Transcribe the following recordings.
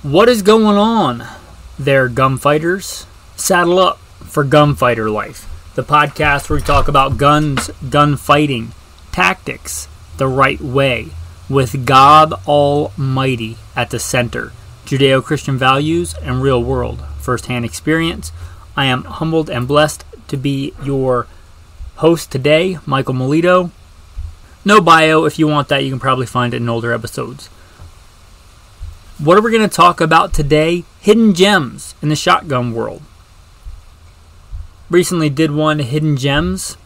What is going on there, gunfighters? Saddle up for Gunfighter Life, the podcast where we talk about guns, gunfighting, tactics, the right way, with God Almighty at the center, Judeo-Christian values, and real-world first-hand experience. I am humbled and blessed to be your host today, Michael Milito. No bio. If you want that, you can probably find it in older episodes. What are we going to talk about today? Hidden gems in the shotgun world. Recently did one, hidden gems,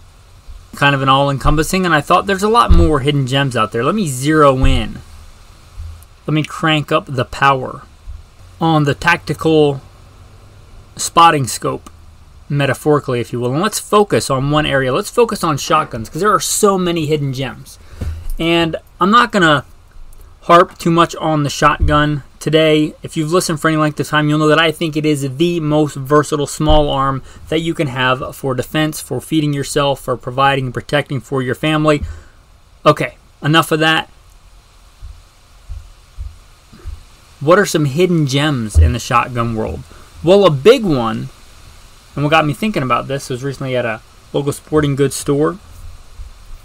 kind of an all-encompassing, and I thought there's a lot more hidden gems out there. Let me zero in. Let me crank up the power on the tactical spotting scope, metaphorically, if you will. And let's focus on one area. Let's focus on shotguns, because there are so many hidden gems. And I'm not going to harp too much on the shotgun today. If you've listened for any length of time, you'll know that I think it is the most versatile small arm that you can have for defense, for feeding yourself, for providing and protecting for your family. Okay, enough of that. What are some hidden gems in the shotgun world? Well, a big one, and what got me thinking about this, was recently at a local sporting goods store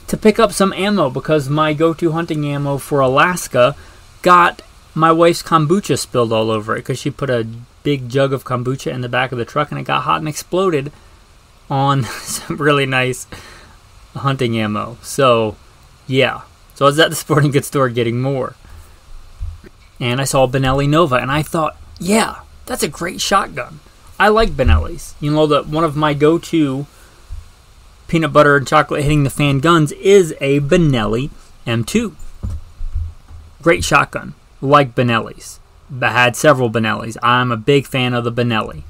to pick up some ammo, because my go-to hunting ammo for Alaska got my wife's kombucha spilled all over it, because she put a big jug of kombucha in the back of the truck and it got hot and exploded on some really nice hunting ammo. So, yeah. So I was at the sporting goods store getting more, and I saw a Benelli Nova, and I thought, yeah, that's a great shotgun. I like Benellis. You know that one of my go-to peanut butter and chocolate hitting the fan guns is a Benelli M2. Great shotgun. Like Benellis. I had several Benellis. I'm a big fan of the Benelli.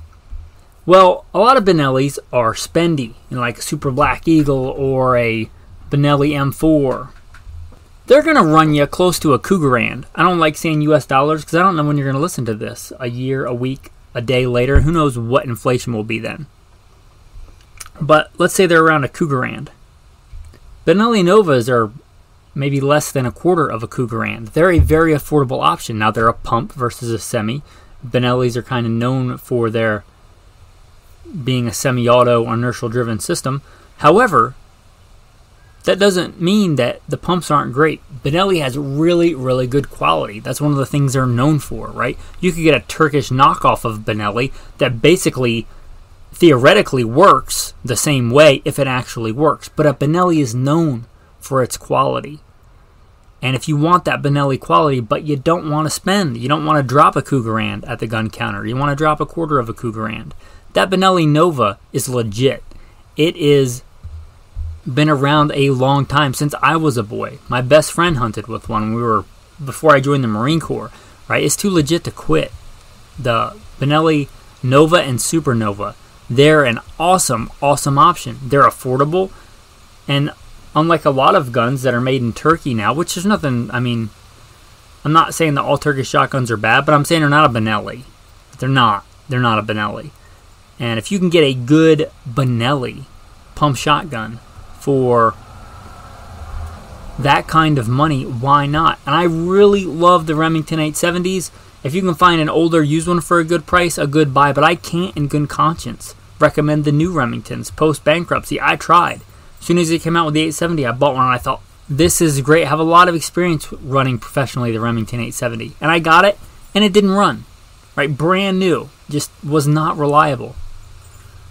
Well, a lot of Benellis are spendy, like a Super Black Eagle or a Benelli M4. They're going to run you close to a $2,000. I don't like saying US dollars because I don't know when you're going to listen to this. A year, a week, a day later. Who knows what inflation will be then. But let's say they're around a $2,000. Benelli Novas are maybe less than a quarter of a $2,000. They're a very affordable option. Now, they're a pump versus a semi. Benellis are kind of known for their being a semi-auto or inertial-driven system. However, that doesn't mean that the pumps aren't great. Benelli has really, really good quality. That's one of the things they're known for, right? You could get a Turkish knockoff of Benelli that basically theoretically works the same way if it actually works. But a Benelli is known for its quality. And if you want that Benelli quality, but you don't want to spend, you don't want to drop a $2,000 at the gun counter, you want to drop a quarter of a $2,000, that Benelli Nova is legit. It is been around a long time, since I was a boy. My best friend hunted with one before I joined the Marine Corps, right? It's too legit to quit. The Benelli Nova and Supernova, they're an awesome, awesome option. They're affordable, and unlike a lot of guns that are made in Turkey now, which is nothing, I mean, I'm not saying that all Turkish shotguns are bad, but I'm saying they're not a Benelli. They're not a Benelli. And if you can get a good Benelli pump shotgun for that kind of money, why not? And I really love the Remington 870s. If you can find an older used one for a good price, a good buy. But I can't in good conscience recommend the new Remingtons post-bankruptcy. I tried. As soon as they came out with the 870, I bought one and I thought, this is great. I have a lot of experience running professionally the Remington 870. And I got it, and it didn't run. Right? Brand new. Just was not reliable.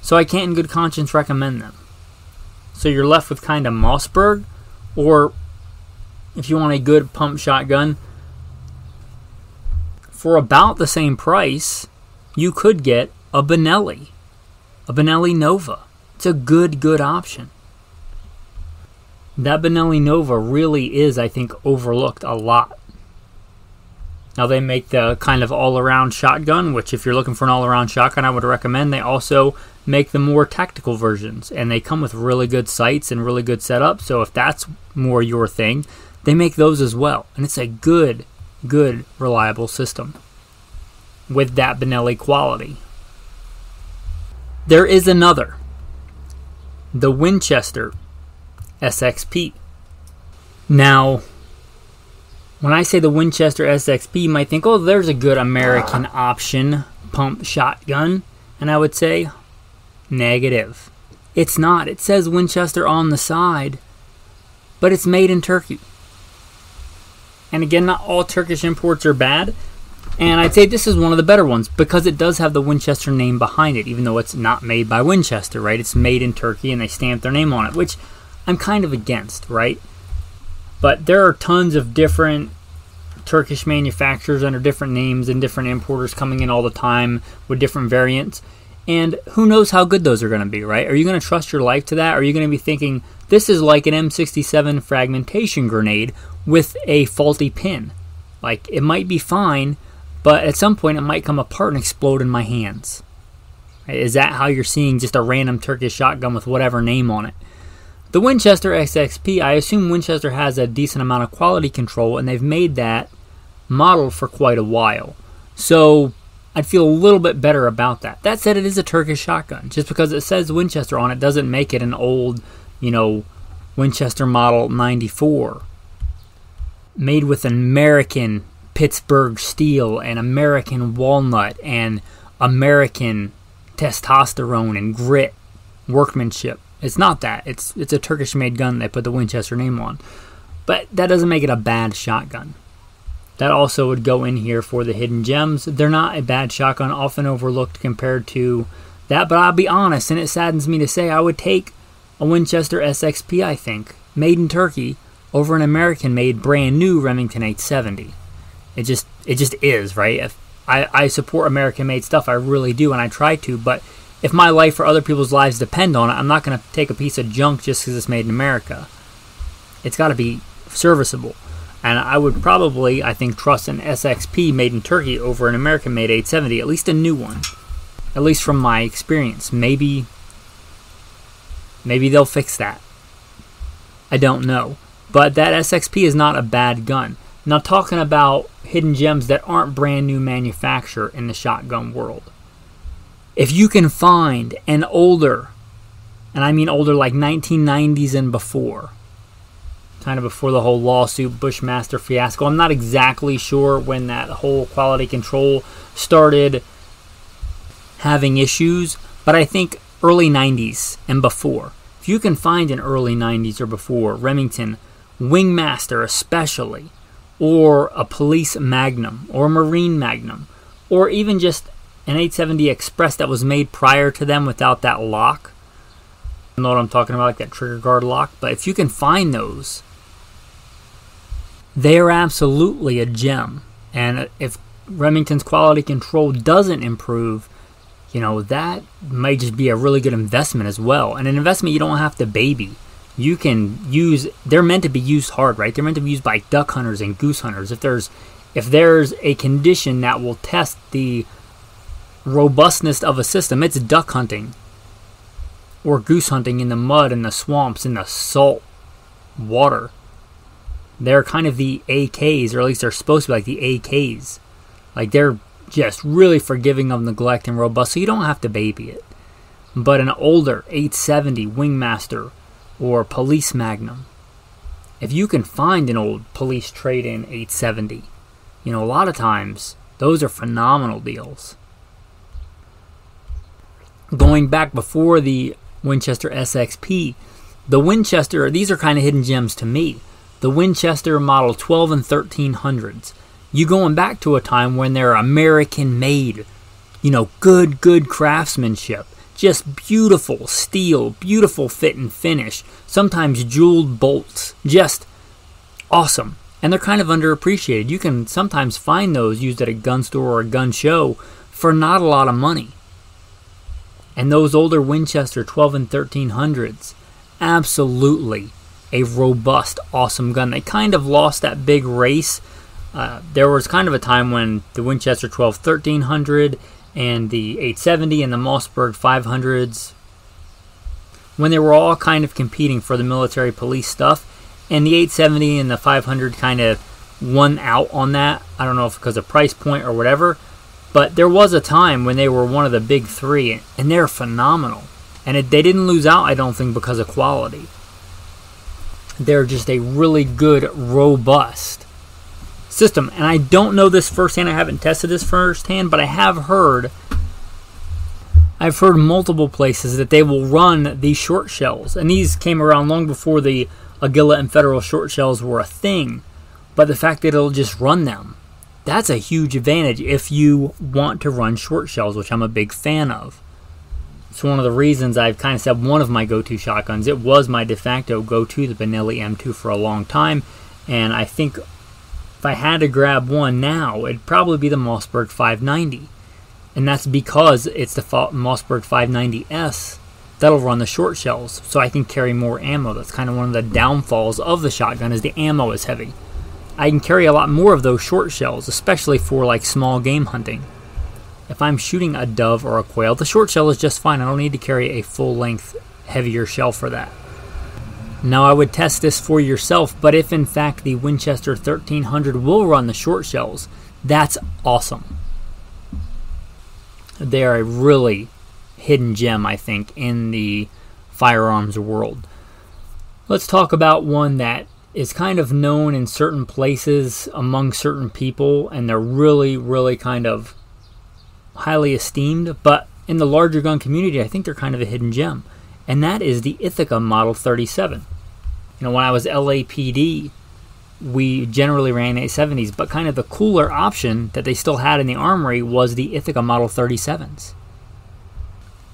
So I can't in good conscience recommend them. So you're left with kind of Mossberg, or if you want a good pump shotgun, for about the same price, you could get a Benelli Nova. It's a good option. That Benelli Nova really is, I think, overlooked a lot. Now, they make the kind of all-around shotgun, which if you're looking for an all-around shotgun, I would recommend. They also make the more tactical versions, and they come with really good sights and really good setup. So if that's more your thing, they make those as well. And it's a good, reliable system with that Benelli quality. There is another, the Winchester SXP. Now, When I say the Winchester SXP, you might think, oh, there's a good American option pump shotgun. And I would say, negative. It's not. It says Winchester on the side, but it's made in Turkey. And again, not all Turkish imports are bad. And I'd say this is one of the better ones because it does have the Winchester name behind it, even though it's not made by Winchester, right? It's made in Turkey and they stamp their name on it, which I'm kind of against, right? But there are tons of different Turkish manufacturers under different names and different importers coming in all the time with different variants. And who knows how good those are going to be, right? Are you going to trust your life to that? Or are you going to be thinking, this is like an M67 fragmentation grenade with a faulty pin? Like, it might be fine, but at some point it might come apart and explode in my hands. Right? Is that how you're seeing just a random Turkish shotgun with whatever name on it? The Winchester SXP, I assume Winchester has a decent amount of quality control, and they've made that model for quite a while. So I'd feel a little bit better about that. That said, it is a Turkish shotgun. Just because it says Winchester on it doesn't make it an old, Winchester Model 94. Made with American Pittsburgh steel and American walnut and American testosterone and grit workmanship. It's not that. It's a Turkish-made gun they put the Winchester name on. But that doesn't make it a bad shotgun. That also would go in here for the hidden gems. They're not a bad shotgun, often overlooked compared to that. But I'll be honest, and it saddens me to say, I would take a Winchester SXP, I think, made in Turkey, over an American-made brand new Remington 870. It just is, right? I support American-made stuff, I really do, and I try to, but if my life or other people's lives depend on it, I'm not going to take a piece of junk just because it's made in America. It's got to be serviceable. And I would probably, I think, trust an SXP made in Turkey over an American-made 870, at least a new one. At least from my experience. Maybe they'll fix that. I don't know. But that SXP is not a bad gun. Now, talking about hidden gems that aren't brand new manufacture in the shotgun world. If you can find an older, and I mean older like 1990s and before, kind of before the whole lawsuit Bushmaster fiasco. I'm not exactly sure when that whole quality control started having issues, but I think early 90s and before. If you can find an early 90s or before Remington Wingmaster especially, or a Police Magnum, or a Marine Magnum, or even just an 870 Express that was made prior to them without that lock. You know what I'm talking about, like that trigger guard lock. But if you can find those, they are absolutely a gem. And if Remington's quality control doesn't improve, that might just be a really good investment as well. And an investment you don't have to baby. You can use, they're meant to be used hard, right? They're meant to be used by duck hunters and goose hunters. If there's a condition that will test the robustness of a system, it's duck hunting or goose hunting in the mud and the swamps in the salt water. They're kind of the AKs, or at least they're supposed to be like the AKs. Like, they're just really forgiving of neglect and robust, so you don't have to baby it. But an older 870 Wingmaster or Police Magnum, if you can find an old police trade-in 870, a lot of times those are phenomenal deals. Going back before the Winchester SXP, the Winchester, these are kind of hidden gems to me. The Winchester Model 12 and 1300s. You going back to a time when they're American made, good craftsmanship. Just beautiful steel, beautiful fit and finish. Sometimes jeweled bolts. Just awesome. And they're kind of underappreciated. You can sometimes find those used at a gun store or a gun show for not a lot of money. And those older Winchester 12 and 1300s, absolutely a robust, awesome gun. They kind of lost that big race. There was kind of a time when the Winchester 12 1300 and the 870 and the Mossberg 500s, when they were all kind of competing for the military police stuff, and the 870 and the 500 kind of won out on that. I don't know if because of price point or whatever, but there was a time when they were one of the big three, and they're phenomenal. And they didn't lose out, I don't think, because of quality. They're just a really good, robust system. And I don't know this firsthand. I haven't tested this firsthand, but I've heard multiple places that they will run these short shells. And these came around long before the Aguila and Federal short shells were a thing. But the fact that it'll just run them, that's a huge advantage if you want to run short shells, which I'm a big fan of. It's one of the reasons I've kind of said one of my go-to shotguns. It was my de facto go-to, the Benelli M2, for a long time. And I think if I had to grab one now, it'd probably be the Mossberg 590. And that's because it's the Mossberg 590S that'll run the short shells, so I can carry more ammo. That's kind of one of the downfalls of the shotgun, is the ammo is heavy. I can carry a lot more of those short shells, especially for like small game hunting. If I'm shooting a dove or a quail, the short shell is just fine. I don't need to carry a full-length, heavier shell for that. Now, I would test this for yourself, but if in fact the Winchester 1300 will run the short shells, that's awesome. They are a really hidden gem, I think, in the firearms world. Let's talk about one that is kind of known in certain places among certain people, and they're really, really kind of highly esteemed, but in the larger gun community, I think they're kind of a hidden gem, and that is the Ithaca Model 37. You know, when I was LAPD, we generally ran 870s, but kind of the cooler option that they still had in the armory was the Ithaca Model 37s.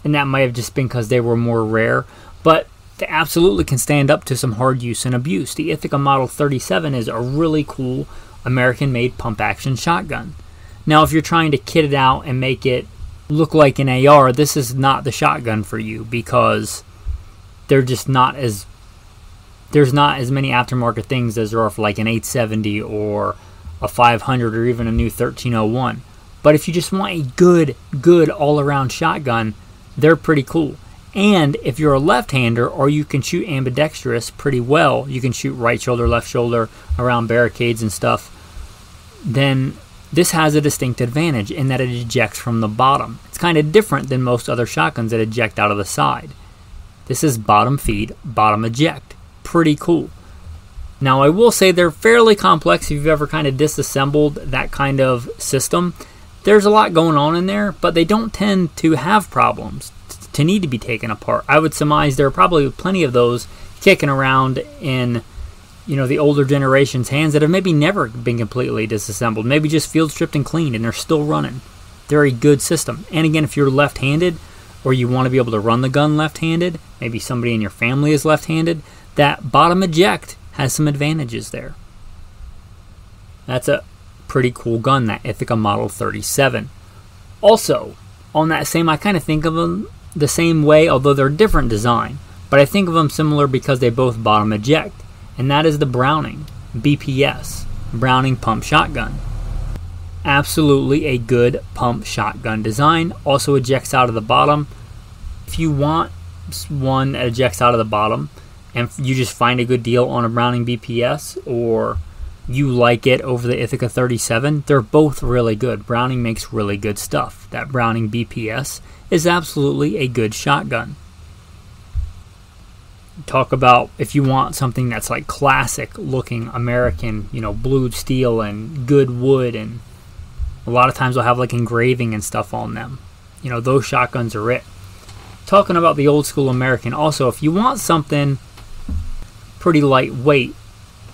And that might have just been because they were more rare, but they absolutely can stand up to some hard use and abuse. The Ithaca Model 37 is a really cool American-made pump-action shotgun. Now, if you're trying to kit it out and make it look like an AR, this is not the shotgun for you, because there's not as many aftermarket things as there are for like an 870 or a 500 or even a new 1301. But if you just want a good all-around shotgun, they're pretty cool. And if you're a left-hander, or you can shoot ambidextrous pretty well, you can shoot right shoulder, left shoulder, around barricades and stuff, then this has a distinct advantage in that it ejects from the bottom. It's kind of different than most other shotguns that eject out of the side. This is bottom feed, bottom eject. Pretty cool. Now, I will say they're fairly complex if you've ever kind of disassembled that kind of system. There's a lot going on in there, but they don't tend to have problems to need to be taken apart. I would surmise there are probably plenty of those kicking around in, you know, the older generation's hands that have maybe never been completely disassembled, maybe just field stripped and cleaned, and they're still running. They're a good system. And again, if you're left-handed, or you want to be able to run the gun left-handed, maybe somebody in your family is left-handed, that bottom eject has some advantages there. That's a pretty cool gun, that Ithaca Model 37. Also, on that same, I kind of think of them the same way, although they're different design, but I think of them similar because they both bottom eject, and that is the Browning BPS, Browning Pump Shotgun. Absolutely a good pump shotgun design. Also ejects out of the bottom. If you want one that ejects out of the bottom, and you just find a good deal on a Browning BPS, or you like it over the Ithaca 37, they're both really good. Browning makes really good stuff. That Browning BPS is absolutely a good shotgun. Talk about if you want something that's like classic looking American, you know, blued steel and good wood, and a lot of times they'll have like engraving and stuff on them. You know, those shotguns are it. Talking about the old school American, also, if you want something pretty lightweight,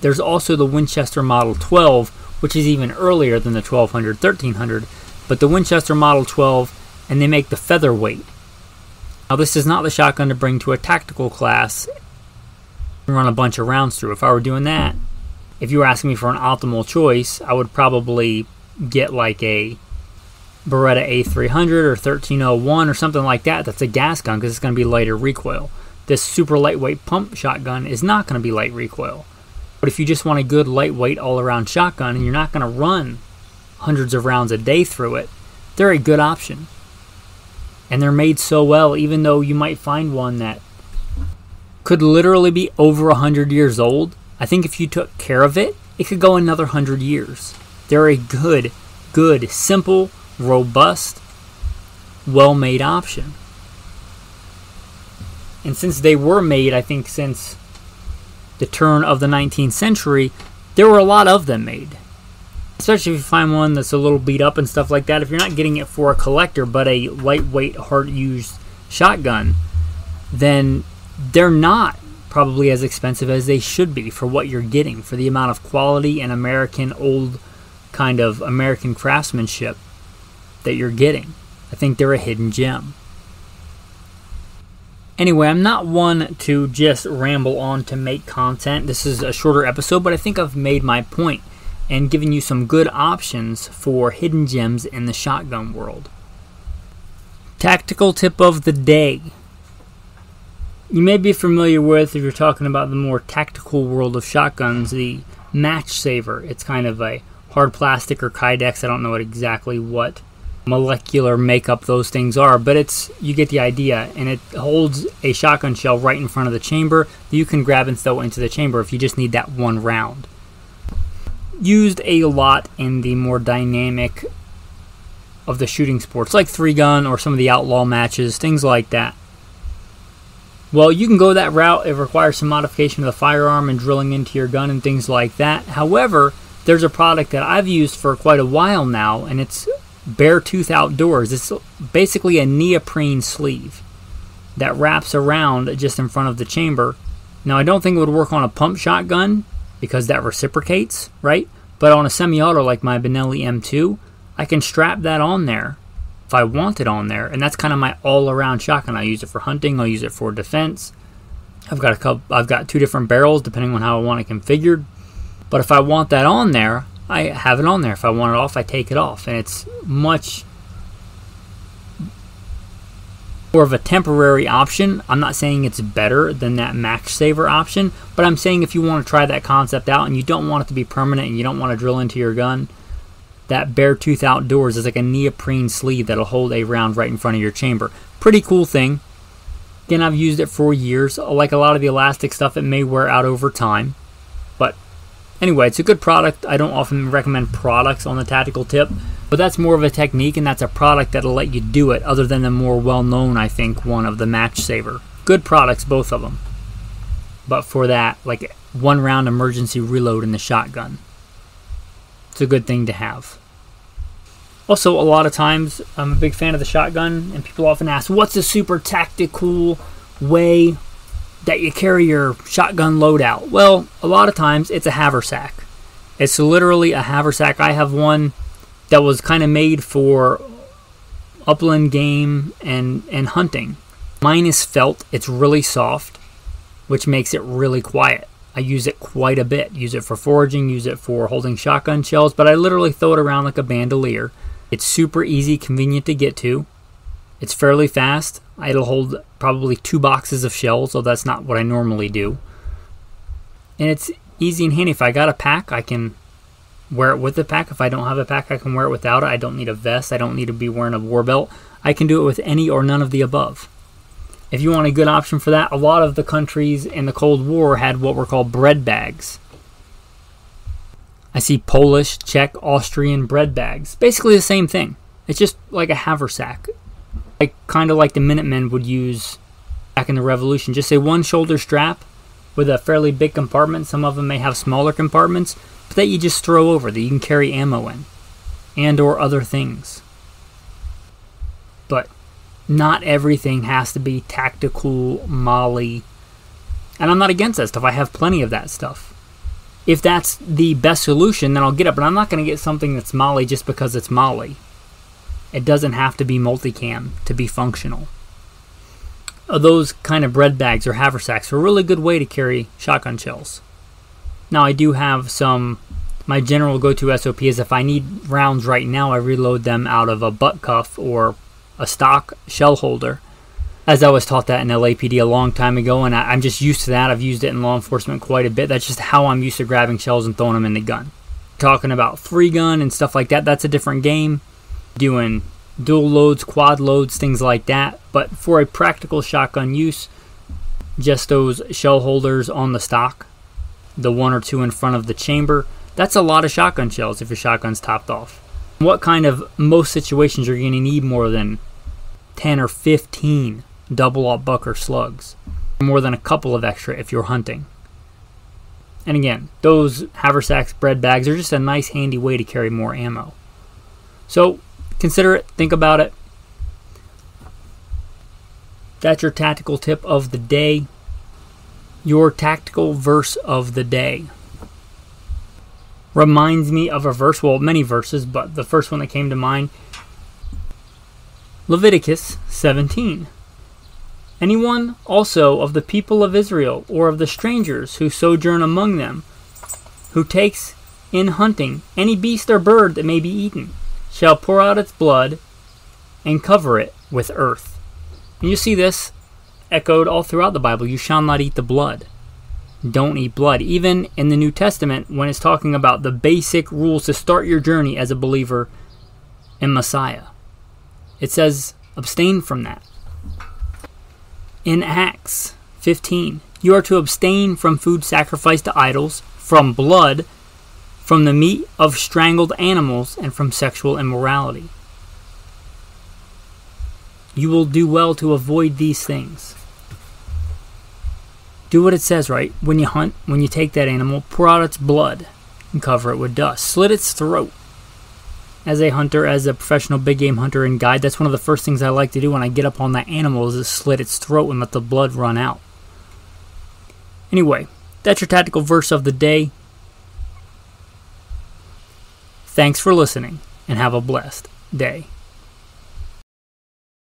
there's also the Winchester Model 12, which is even earlier than the 1200, 1300, but the Winchester Model 12, and they make the featherweight. Now, this is not the shotgun to bring to a tactical class and run a bunch of rounds through. If I were doing that, if you were asking me for an optimal choice, I would probably get like a Beretta A300 or 1301 or something like that. That's a gas gun, because it's going to be lighter recoil. This super lightweight pump shotgun is not going to be light recoil. But if you just want a good lightweight all-around shotgun and you're not going to run hundreds of rounds a day through it, they're a good option. And they're made so well, even though you might find one that could literally be over 100 years old, I think if you took care of it, it could go another 100 years. They're a good, simple, robust, well-made option. And since they were made, I think since the turn of the 19th century, there were a lot of them made. Especially if you find one that's a little beat up and stuff like that. If you're not getting it for a collector but a lightweight, hard-used shotgun, then they're not probably as expensive as they should be for what you're getting, for the amount of quality and American, old kind of American craftsmanship that you're getting. I think they're a hidden gem. Anyway, I'm not one to just ramble on to make content. This is a shorter episode, but I think I've made my point and given you some good options for hidden gems in the shotgun world. Tactical tip of the day. You may be familiar with, if you're talking about the more tactical world of shotguns, the Match Saver. It's kind of a hard plastic or Kydex. I don't know exactly what molecular makeup those things are, but you get the idea, and it holds a shotgun shell right in front of the chamber that you can grab and throw into the chamber if you just need that one round. Used a lot in the more dynamic of the shooting sports, like 3-gun or some of the outlaw matches, things like that. Well, you can go that route. It requires some modification of the firearm and drilling into your gun and things like that. However, there's a product that I've used for quite a while now, and it's Bare Tooth Outdoors. It's basically a neoprene sleeve that wraps around just in front of the chamber. Now, I don't think it would work on a pump shotgun because that reciprocates, right? But on a semi-auto like my Benelli M2, I can strap that on there if I want it on there, and that's kind of my all-around shotgun. I use it for hunting. I'll use it for defense. I've got 2 different barrels depending on how I want it configured. But if I want that on there, I have it on there. If I want it off, I take it off. And it's much more of a temporary option. I'm not saying it's better than that Match Saver option, but I'm saying if you want to try that concept out and you don't want it to be permanent and you don't want to drill into your gun, that Bare Tooth Outdoors is like a neoprene sleeve that'll hold a round right in front of your chamber. Pretty cool thing. Again, I've used it for years. Like a lot of the elastic stuff, it may wear out over time. But anyway, it's a good product. I don't often recommend products on the tactical tip, but that's more of a technique, and that's a product that'll let you do it, other than the more well-known, I think, one of the Match Saver. Good products, both of them. But for that, like 1-round emergency reload in the shotgun, it's a good thing to have. Also, a lot of times, I'm a big fan of the shotgun, and people often ask, what's a super tactical way that you carry your shotgun loadout? Well, a lot of times, it's a haversack. It's literally a haversack. I have one that was kind of made for upland game and hunting. Mine is felt. It's really soft, which makes it really quiet. I use it quite a bit. Use it for foraging, use it for holding shotgun shells, but I literally throw it around like a bandolier. It's super easy, convenient to get to. It's fairly fast. It'll hold probably 2 boxes of shells, so that's not what I normally do. And it's easy and handy. If I got a pack, I can wear it with the pack. If I don't have a pack, I can wear it without it. I don't need a vest. I don't need to be wearing a war belt. I can do it with any or none of the above. If you want a good option for that, a lot of the countries in the Cold War had what were called bread bags. I see Polish, Czech, Austrian bread bags. Basically the same thing. It's just like a haversack. Kind of like the Minutemen would use back in the Revolution. Just a one shoulder strap with a fairly big compartment. Some of them may have smaller compartments, but that you just throw over, that you can carry ammo in and or other things. But not everything has to be tactical, molly. And I'm not against that stuff. I have plenty of that stuff. If that's the best solution, then I'll get it. But I'm not going to get something that's molly just because it's molly. It doesn't have to be multicam to be functional. Those kind of bread bags or haversacks are a really good way to carry shotgun shells. Now I do have some, my general go-to SOP is if I need rounds right now, I reload them out of a butt cuff or a stock shell holder, as I was taught that in LAPD a long time ago, and I'm just used to that. I've used it in law enforcement quite a bit. That's just how I'm used to grabbing shells and throwing them in the gun. Talking about 3-gun and stuff like that, that's a different game. Doing dual loads, quad loads, things like that. But for a practical shotgun use, just those shell holders on the stock, the 1 or 2 in front of the chamber, that's a lot of shotgun shells if your shotgun's topped off. What kind of most situations are you going to need more than 10 or 15 double-aught Bucker slugs? More than a couple of extra if you're hunting. And again, those haversacks bread bags are just a nice handy way to carry more ammo. So consider it, think about it. That's your tactical tip of the day. Your tactical verse of the day reminds me of a verse, well, many verses, but the first one that came to mind, Leviticus 17. Anyone also of the people of Israel, or of the strangers who sojourn among them, who takes in hunting any beast or bird that may be eaten, shall pour out its blood and cover it with earth. And you see this echoed all throughout the Bible. You shall not eat the blood. Don't eat blood. Even in the New Testament, when it's talking about the basic rules to start your journey as a believer in Messiah, it says abstain from that. In Acts 15, you are to abstain from food sacrificed to idols, from blood, from the meat of strangled animals, and from sexual immorality. You will do well to avoid these things. Do what it says, right? When you hunt, when you take that animal, pour out its blood and cover it with dust. Slit its throat. As a hunter, as a professional big game hunter and guide, that's one of the first things I like to do when I get up on that animal is to slit its throat and let the blood run out. Anyway, that's your tactical verse of the day. Thanks for listening, and have a blessed day.